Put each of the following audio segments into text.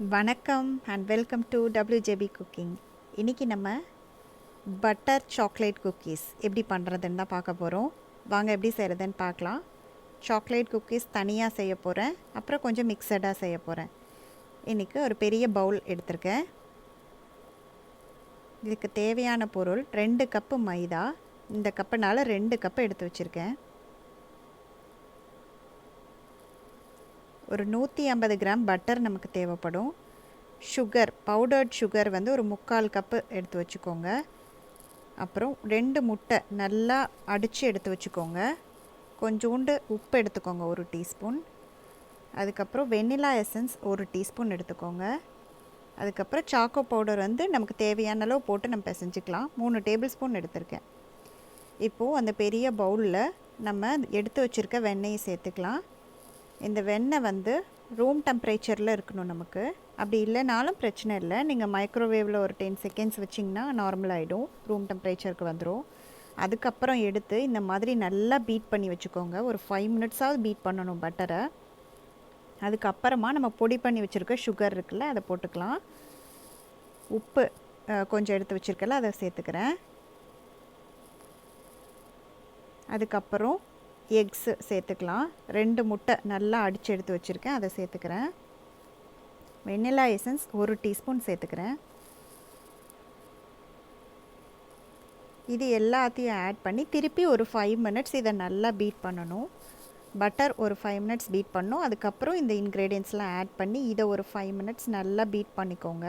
வணக்கம் and welcome to WJB cooking. இன்றைக்கி நம்ம பட்டர் சாக்லேட் குக்கீஸ் எப்படி பண்ணுறதுன்னு தான் பார்க்க போகிறோம். வாங்க எப்படி செய்கிறதுன்னு பார்க்கலாம். சாக்லேட் குக்கீஸ் தனியாக செய்ய போகிறேன், அப்புறம் கொஞ்சம் மிக்சடாக செய்ய போகிறேன். இன்றைக்கி ஒரு பெரிய பவுல் எடுத்திருக்கேன். இதுக்கு தேவையான பொருள் 2 கப்பு மைதா. இந்த கப்புனால் 2 கப்பு எடுத்து வச்சுருக்கேன். ஒரு 150 கிராம் பட்டர் நமக்கு தேவைப்படும். சுகர், பவுடர்ட் சுகர் வந்து ஒரு 3/4 கப்பு எடுத்து வச்சுக்கோங்க. அப்புறம் 2 முட்டை நல்லா அடித்து எடுத்து வச்சுக்கோங்க. கொஞ்சோண்டு உப்பு எடுத்துக்கோங்க, 1 டீஸ்பூன். அதுக்கப்புறம் வெண்ணிலா எசன்ஸ் 1 டீஸ்பூன் எடுத்துக்கோங்க. அதுக்கப்புறம் சாக்கோ பவுடர் வந்து நமக்கு தேவையான அளவு போட்டு நம்ம பிசைஞ்சிக்கலாம். 3 டேபிள் ஸ்பூன் எடுத்திருக்கேன். இப்போது அந்த பெரிய பவுலில் நம்ம எடுத்து வச்சுருக்க வெண்ணெயை சேர்த்துக்கலாம். இந்த வெண்ணெய் வந்து ரூம் டெம்பரேச்சரில் இருக்கணும் நமக்கு. அப்படி இல்லைனாலும் பிரச்சனை இல்லை, நீங்கள் மைக்ரோவேவில் ஒரு 10 செகண்ட்ஸ் வச்சிங்கன்னா நார்மல் ஆகிடும், ரூம் டெம்பரேச்சருக்கு வந்துடும். அதுக்கப்புறம் எடுத்து இந்த மாதிரி நல்லா பீட் பண்ணி வச்சுக்கோங்க. ஒரு 5 மினிட்ஸாவது பீட் பண்ணணும் பட்டரை. அதுக்கப்புறமா நம்ம பொடி பண்ணி வச்சுருக்க சுகர் இருக்குல்ல, அதை போட்டுக்கலாம். உப்பு கொஞ்சம் எடுத்து வச்சுருக்கல, அதை சேர்த்துக்கிறேன். அதுக்கப்புறம் எக்ஸு சேர்த்துக்கலாம். 2 முட்டை நல்லா அடித்து எடுத்து வச்சுருக்கேன், அதை சேர்த்துக்கிறேன். வெண்ணிலா எசன்ஸ் 1 டீஸ்பூன் சேர்த்துக்கிறேன். இது எல்லாத்தையும் ஆட் பண்ணி திருப்பி ஒரு 5 மினிட்ஸ் இதை நல்லா பீட் பண்ணணும். பட்டர் ஒரு 5 மினிட்ஸ் பீட் பண்ணணும். அதுக்கப்புறம் இந்த இன்க்ரீடியன்ட்ஸ்லாம் ஆட் பண்ணி இதை ஒரு 5 மினிட்ஸ் நல்லா பீட் பண்ணிக்கோங்க.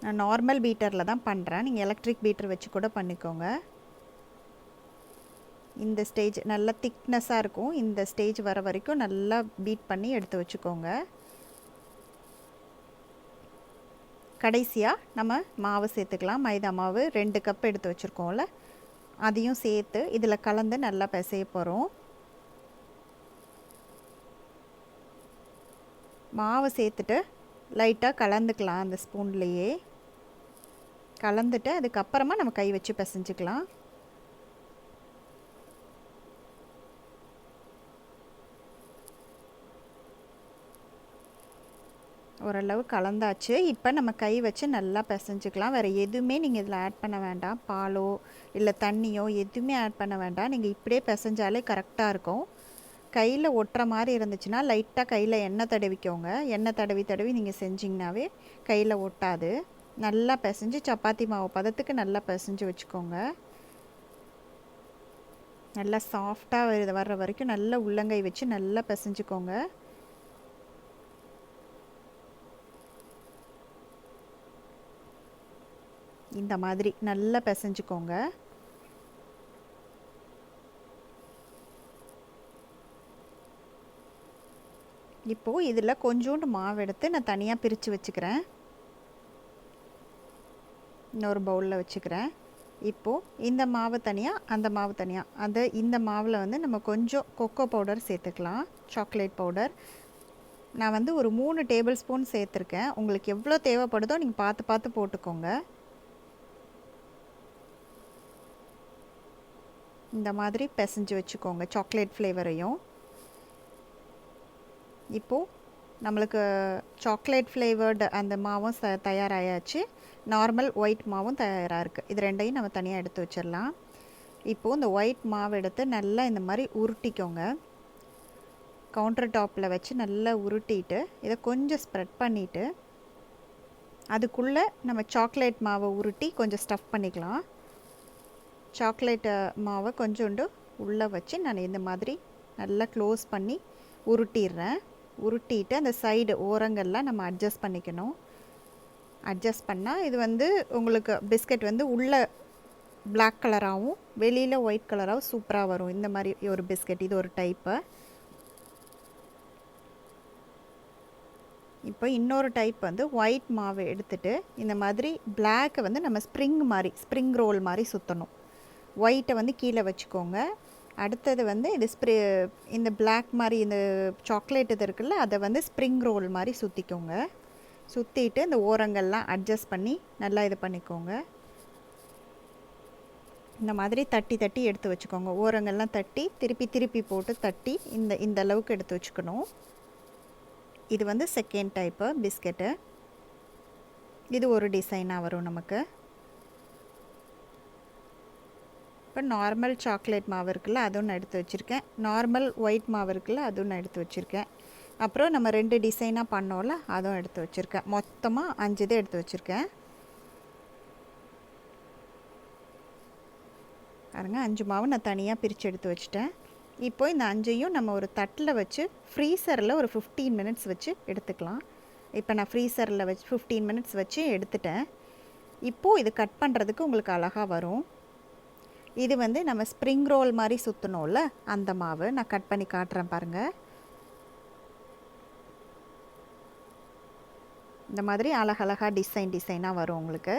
நான் நார்மல் பீட்டரில் தான் பண்ணுறேன், நீங்கள் எலக்ட்ரிக் பீட்டர் வச்சு கூட பண்ணிக்கோங்க. இந்த ஸ்டேஜ் நல்லா திக்னஸாக இருக்கும். இந்த ஸ்டேஜ் வர வரைக்கும் நல்லா பீட் பண்ணி எடுத்து வச்சுக்கோங்க. கடைசியாக நம்ம மாவு சேர்த்துக்கலாம். மைதா மாவு 2 கப் எடுத்து வச்சுருக்கோம்ல, அதையும் சேர்த்து இதில் கலந்து நல்லா பிசைய போகிறோம். மாவு சேர்த்துட்டு லைட்டாக கலந்துக்கலாம். அந்த ஸ்பூன்லேயே கலந்துட்டு அதுக்கப்புறமா நம்ம கை வச்சு பிசைஞ்சிக்கலாம். ஓரளவு கலந்தாச்சு. இப்போ நம்ம கை வச்சு நல்லா பிசைஞ்சிக்கலாம். வேறு எதுவுமே நீங்கள் இதில் ஆட் பண்ண வேண்டாம். பாலோ இல்லை தண்ணியோ எதுவுமே ஆட் பண்ண வேண்டாம். நீங்கள் இப்படியே பிசைஞ்சாலே கரெக்டாக இருக்கும். கையில் ஒட்டுற மாதிரி இருந்துச்சுன்னா லைட்டாக கையில் எண்ணெய் தடவிக்கோங்க. எண்ணெய் தடவி நீங்கள் செஞ்சிங்கனாவே கையில் ஒட்டாது. நல்லா பிசைஞ்சு சப்பாத்தி மாவு பதத்துக்கு நல்லா பிசைஞ்சு வச்சுக்கோங்க. நல்லா சாஃப்டாக வர்ற வரைக்கும் நல்லா உள்ளங்கை வச்சு நல்லா பிசைஞ்சுக்கோங்க. இந்த மாதிரி நல்லா பிசைஞ்சுக்கோங்க. இப்போது இதில் கொஞ்சோண்டு மாவு எடுத்து நான் தனியாக பிரித்து வச்சுக்கிறேன். இன்னொரு பவுலில் வச்சுக்கிறேன். இப்போது இந்த மாவு தனியாக, அந்த மாவு தனியாக. இந்த மாவில் வந்து நம்ம கொஞ்சம் கொக்கோ பவுடர் சேர்த்துக்கலாம், சாக்லேட் பவுடர். நான் வந்து ஒரு 3 டேபிள் ஸ்பூன் சேர்த்துருக்கேன். உங்களுக்கு எவ்வளோ தேவைப்படுதோ நீங்கள் பார்த்து போட்டுக்கோங்க. இந்த மாதிரி பிசைஞ்சு வச்சுக்கோங்க சாக்லேட் ஃப்ளேவரையும். இப்போது நம்மளுக்கு சாக்லேட் ஃப்ளேவர்டு அந்த மாவும் தயாராகியாச்சு. நார்மல் ஒயிட் மாவும் தயாராக இருக்குது. இது ரெண்டையும் நம்ம தனியாக எடுத்து வச்சிடலாம். இப்போது இந்த ஒயிட் மாவு எடுத்து நல்லா இந்த மாதிரி உருட்டிக்கோங்க. கவுண்டர் டாப்பில் வச்சு நல்லா உருட்டிட்டு இதை கொஞ்சம் ஸ்ப்ரெட் பண்ணிவிட்டு அதுக்குள்ளே நம்ம சாக்லேட் மாவை உருட்டி கொஞ்சம் ஸ்டஃப் பண்ணிக்கலாம். சாக்லேட் மாவை கொஞ்சோண்டு உள்ளே வச்சு நான் இந்த மாதிரி நல்லா க்ளோஸ் பண்ணி உருட்டிடுறேன். உருட்டிட்டு அந்த சைடு ஓரங்கள்லாம் நம்ம அட்ஜஸ்ட் பண்ணிக்கணும். அட்ஜஸ்ட் பண்ணால் இது வந்து உங்களுக்கு பிஸ்கட் வந்து உள்ளே பிளாக் கலராகவும் வெளியில் ஒயிட் கலராகவும் சூப்பராக வரும். இந்த மாதிரி ஒரு பிஸ்கட், இது ஒரு டைப்பு. இப்போ இன்னொரு டைப் வந்து ஒயிட் மாவு எடுத்துகிட்டு இந்த மாதிரி பிளாக்கை வந்து நம்ம ஸ்ப்ரிங் ரோல் மாதிரி சுற்றணும். ஒயிட்டை வந்து கீழே வச்சுக்கோங்க. அடுத்தது வந்து இது இந்த பிளாக் மாதிரி இந்த சாக்லேட் இது இருக்குல்ல, அதை வந்து ஸ்ப்ரிங் ரோல் மாதிரி சுற்றிக்கோங்க. சுற்றிட்டு இந்த ஓரங்கள்லாம் அட்ஜஸ்ட் பண்ணி நல்லா இது பண்ணிக்கோங்க. இந்த மாதிரி தட்டி எடுத்து வச்சுக்கோங்க. ஓரங்கள்லாம் தட்டி திருப்பி போட்டு தட்டி இந்த அளவுக்கு எடுத்து வச்சுக்கணும். இது வந்து செகண்ட் டைப்பு பிஸ்கெட்டு. இது ஒரு டிசைனாக வரும் நமக்கு. இப்போ நார்மல் சாக்லேட் மாவு இருக்குல்ல, அதுவும் நான் எடுத்து வச்சுருக்கேன். நார்மல் ஒயிட் மாவு இருக்குல்ல, அதுவும் நான் எடுத்து வச்சுருக்கேன். அப்புறம் நம்ம 2 டிசைனாக பண்ணோம்ல, அதுவும் எடுத்து வச்சுருக்கேன். மொத்தமாக 5 இது எடுத்து வச்சுருக்கேன். பாருங்க, 5 மாவு நான் தனியாக பிரித்து எடுத்து வச்சுட்டேன். இப்போ இந்த 5ஐயும் நம்ம ஒரு தட்டில் வச்சு ஃப்ரீசரில் ஒரு 15 மினிட்ஸ் வச்சு எடுத்துக்கலாம். இப்போ நான் ஃப்ரீசரில் வச்சு 15 மினிட்ஸ் வச்சு எடுத்துட்டேன். இப்போது இது கட் பண்ணுறதுக்கு உங்களுக்கு அழகாக வரும். இது வந்து நம்ம ஸ்ப்ரிங் ரோல் மாதிரி சுற்றணும்ல, அந்த மாவு நான் கட் பண்ணி காட்டுறேன் பாருங்கள். இந்த மாதிரி அழகழகாக டிசைனாக வரும் உங்களுக்கு.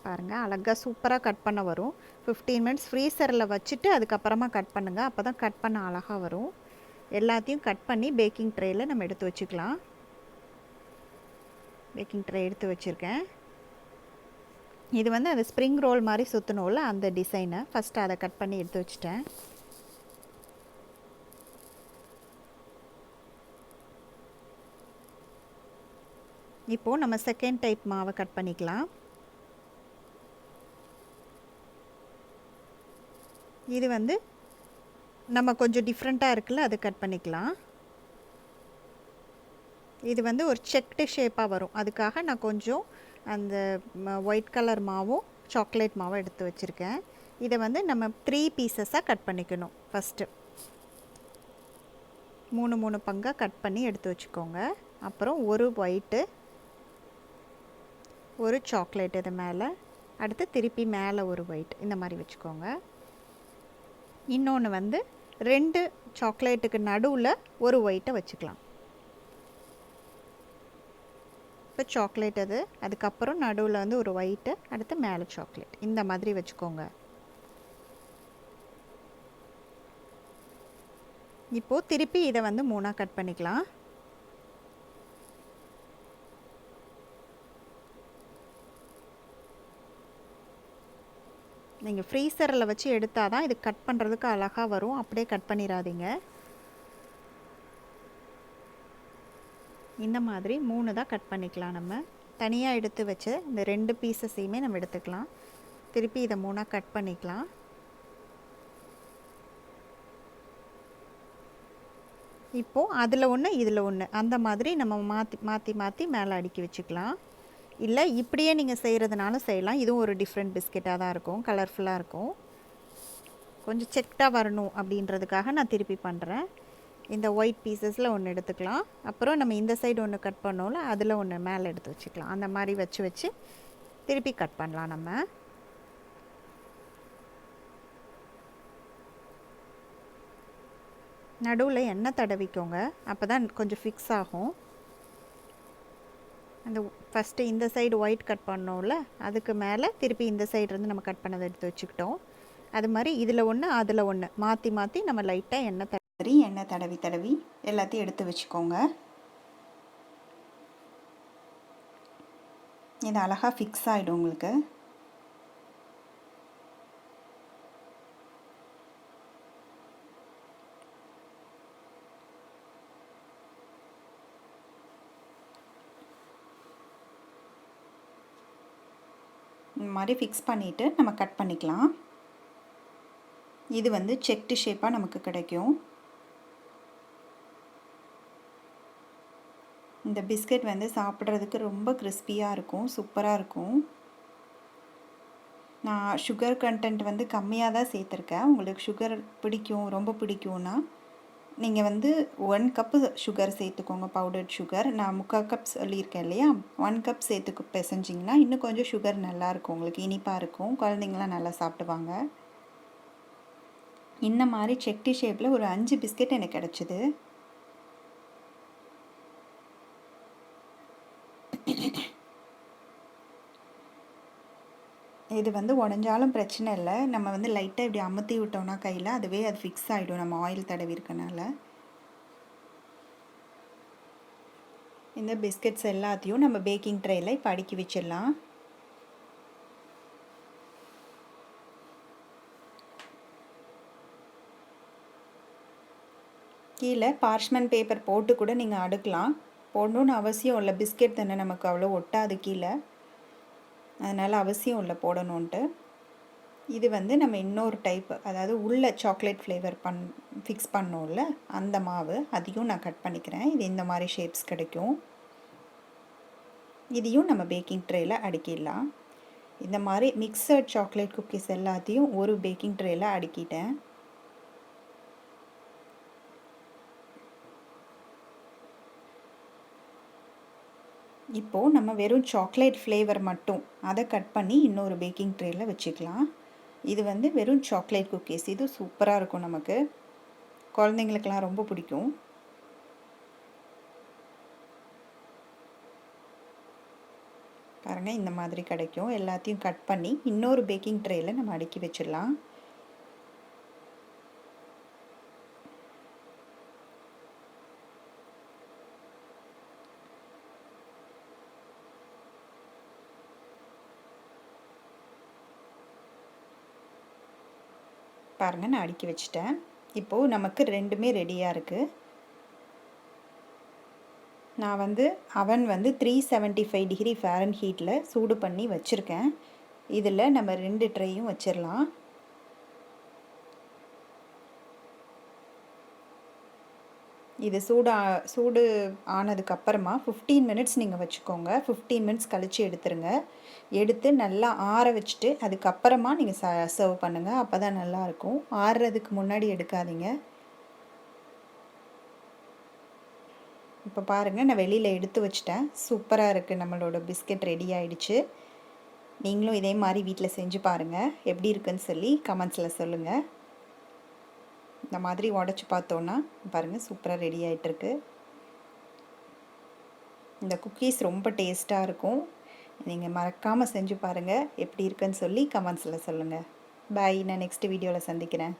பாருங்கள், அழகாக சூப்பராக கட் பண்ண வரும். 15 மினிட்ஸ் ஃப்ரீசரில் வச்சுட்டு அதுக்கப்புறமா கட் பண்ணுங்கள். அப்போ தான் கட் பண்ண அழகாக வரும். எல்லாத்தையும் கட் பண்ணி பேக்கிங் ட்ரேயில் நம்ம எடுத்து வச்சுக்கலாம். பேக்கிங் ட்ரே எடுத்து வச்சுருக்கேன். இது வந்து அது ஸ்ப்ரிங் ரோல் மாதிரி சுற்றணும்ல, அந்த டிசைனை ஃபஸ்ட்டு அதை கட் பண்ணி எடுத்து வச்சுட்டேன். இப்போது நம்ம செகண்ட் டைப் மாவை கட் பண்ணிக்கலாம். இது வந்து நம்ம கொஞ்சம் டிஃப்ரெண்ட்டாக இருக்குல்ல, அது கட் பண்ணிக்கலாம். இது வந்து ஒரு செக்டு ஷேப்பாக வரும். அதுக்காக நான் கொஞ்சம் அந்த ஒயிட் கலர் மாவும் சாக்லேட் மாவும் எடுத்து வச்சுருக்கேன். இதை வந்து நம்ம 3 பீசஸாக கட் பண்ணிக்கணும். ஃபஸ்ட்டு 3 பங்காக கட் பண்ணி எடுத்து வச்சுக்கோங்க. அப்புறம் ஒரு ஒயிட்டு, ஒரு சாக்லேட் இது மேலே, அடுத்து திருப்பி மேலே ஒரு ஒயிட், இந்த மாதிரி வச்சுக்கோங்க. இன்னொன்று வந்து 2 சாக்லேட்டுக்கு நடுவில் ஒரு ஒயிட்டை வச்சுக்கலாம். இப்போ சாக்லேட் அது, அதுக்கப்புறம் நடுவில் வந்து ஒரு ஒயிட்டு, அடுத்து மேலே சாக்லேட், இந்த மாதிரி வச்சுக்கோங்க. இப்போது திருப்பி இதை வந்து 3ஆக கட் பண்ணிக்கலாம். நீங்கள் ஃப்ரீசரில் வச்சு எடுத்தால் தான் இது கட் பண்ணுறதுக்கு அழகாக வரும். அப்படியே கட் பண்ணிடாதீங்க. இந்த மாதிரி 3 தான் கட் பண்ணிக்கலாம். நம்ம தனியாக எடுத்து வச்சு இந்த 2 பீசஸையுமே நம்ம எடுத்துக்கலாம். திருப்பி இதை 3ஆக கட் பண்ணிக்கலாம். இப்போது அதில் ஒன்று இதில் ஒன்று, அந்த மாதிரி நம்ம மாற்றி மேலே அடுக்கி வச்சுக்கலாம். இல்லை இப்படியே நீங்கள் செய்கிறதுனாலும் செய்யலாம். இதுவும் ஒரு டிஃப்ரெண்ட் பிஸ்கெட்டாக தான் இருக்கும், கலர்ஃபுல்லாக இருக்கும். கொஞ்சம் செக்டாக வரணும் அப்படின்றதுக்காக நான் திருப்பி பண்ணுறேன். இந்த ஒயிட் பீசஸில் ஒன்று எடுத்துக்கலாம். அப்புறம் நம்ம இந்த சைடு ஒன்று கட் பண்ணோம்ல, அதில் ஒன்று மேலே எடுத்து வச்சுக்கலாம். அந்த மாதிரி வச்சு திருப்பி கட் பண்ணலாம். நம்ம நடுவில் எண்ணெய் தடவிக்கோங்க, அப்போ தான் கொஞ்சம் ஃபிக்ஸ் ஆகும். அந்த ஃபஸ்ட்டு இந்த சைடு ஒயிட் கட் பண்ணோம்ல, அதுக்கு மேலே திருப்பி இந்த சைடு இருந்து நம்ம கட் பண்ணதை எடுத்து வச்சுக்கிட்டோம். அது மாதிரி இதில் ஒன்று அதில் ஒன்று மாற்றி நம்ம லைட்டாக எண்ணெய் தடவி எல்லாத்தையும் எடுத்து வச்சுக்கோங்க. இது அழகாக ஃபிக்ஸ் ஆகிடும் உங்களுக்கு. இந்த மாதிரி ஃபிக்ஸ் பண்ணிவிட்டு நம்ம கட் பண்ணிக்கலாம். இது வந்து செக்டு ஷேப்பாக நமக்கு கிடைக்கும். இந்த பிஸ்கெட் வந்து சாப்பிட்றதுக்கு ரொம்ப கிறிஸ்பியாக இருக்கும், சூப்பராக இருக்கும். நான் சுகர் கண்டென்ட் வந்து கம்மியாக தான் சேர்த்துருக்கேன். உங்களுக்கு சுகர் பிடிக்கும், ரொம்ப பிடிக்கும்னா நீங்கள் வந்து 1 கப்பு சுகர் சேர்த்துக்கோங்க, பவுடர்ட் சுகர். நான் 3/4 கப் சொல்லியிருக்கேன் இல்லையா, 1 கப் சேர்த்துக்கு பிசைஞ்சிங்கன்னா இன்னும் கொஞ்சம் சுகர் நல்லாயிருக்கும், உங்களுக்கு இனிப்பாக இருக்கும், குழந்தைங்களாம் நல்லா சாப்பிடுவாங்க. இந்த மாதிரி செக்டி ஷேப்பில் ஒரு 5 பிஸ்கெட் எனக்கு கிடச்சிது. இது வந்து உடஞ்சாலும் பிரச்சனை இல்லை. நம்ம வந்து லைட்டாக இப்படி அமுத்தி விட்டோம்னா கையில், அதுவே அது ஃபிக்ஸ் ஆகிடும் நம்ம ஆயில் தடவி இருக்கனால. இந்த பிஸ்கெட்ஸ் எல்லாத்தையும் நம்ம பேக்கிங் ட்ரேயில் இப்போ அடுக்கி வச்சிடலாம். கீழே பார்ச்மெண்ட் பேப்பர் போட்டு கூட நீங்கள் அடுக்கலாம். போடணுன்னு அவசியம் இல்லை, பிஸ்கெட் தானே, நமக்கு அவ்வளோ ஒட்டாது கீழே, அதனால் அவசியம் இல்லை போடணுன்ட்டு. இது வந்து நம்ம இன்னொரு டைப், அதாவது உள்ள சாக்லேட் ஃப்ளேவர் ஃபிக்ஸ் பண்ணோம்ல அந்த மாவு, அதையும் நான் கட் பண்ணிக்கிறேன். இது இந்த மாதிரி ஷேப்ஸ் கிடைக்கும். இதையும் நம்ம பேக்கிங் ட்ரேயில் அடுக்கிடலாம். இந்த மாதிரி மிக்சட் சாக்லேட் குக்கீஸ் எல்லாத்தையும் ஒரு பேக்கிங் ட்ரேயில் அடுக்கிட்டேன். இப்போது நம்ம வெறும் சாக்லேட் ஃப்ளேவர் மட்டும் அதை கட் பண்ணி இன்னொரு பேக்கிங் ட்ரேயில் வச்சுக்கலாம். இது வந்து வெறும் சாக்லேட் குக்கீஸ், இது சூப்பராக இருக்கும், நமக்கு குழந்தைங்களுக்கெல்லாம் ரொம்ப பிடிக்கும். பாருங்கள், இந்த மாதிரி கிடைக்கும். எல்லாத்தையும் கட் பண்ணி இன்னொரு பேக்கிங் ட்ரேயில் நம்ம அடுக்கி வச்சிடலாம். பாருங்கள், நான் அடுக்கி வச்சிட்டேன். இப்போது நமக்கு ரெண்டுமே ரெடியாக இருக்குது. நான் வந்து அவன் வந்து 375 டிகிரி ஃபாரன்ஹீட்டில் சூடு பண்ணி வச்சுருக்கேன். இதில் நம்ம 2 ட்ரேயும் வச்சிடலாம். இது சூடு ஆனதுக்கப்புறமா 15 மினிட்ஸ் நீங்கள் வச்சுக்கோங்க. 15 மினிட்ஸ் கழித்து எடுத்துருங்க. எடுத்து நல்லா ஆற வச்சுட்டு அதுக்கப்புறமா நீங்கள் சர்வ் பண்ணுங்கள். அப்போ தான் நல்லாயிருக்கும். ஆறுறதுக்கு முன்னாடி எடுக்காதீங்க. இப்போ பாருங்கள், நான் வெளியில் எடுத்து வச்சிட்டேன். சூப்பராக இருக்குது, நம்மளோட பிஸ்கெட் ரெடி ஆகிடுச்சு. நீங்களும் இதே மாதிரி வீட்டில் செஞ்சு பாருங்கள். எப்படி இருக்குன்னு சொல்லி கமெண்ட்ஸில் சொல்லுங்கள். இந்த மாதிரி உடச்சி பார்த்தோன்னா பாருங்கள், சூப்பராக ரெடி ஆகிட்டுருக்கு. இந்த குக்கீஸ் ரொம்ப டேஸ்ட்டாக இருக்கும். நீங்கள் மறக்காமல் செஞ்சு பாருங்கள். எப்படி இருக்குன்னு சொல்லி கமெண்ட்ஸில் சொல்லுங்கள். பாய், நான் நெக்ஸ்ட் வீடியோவில் சந்திக்கிறேன்.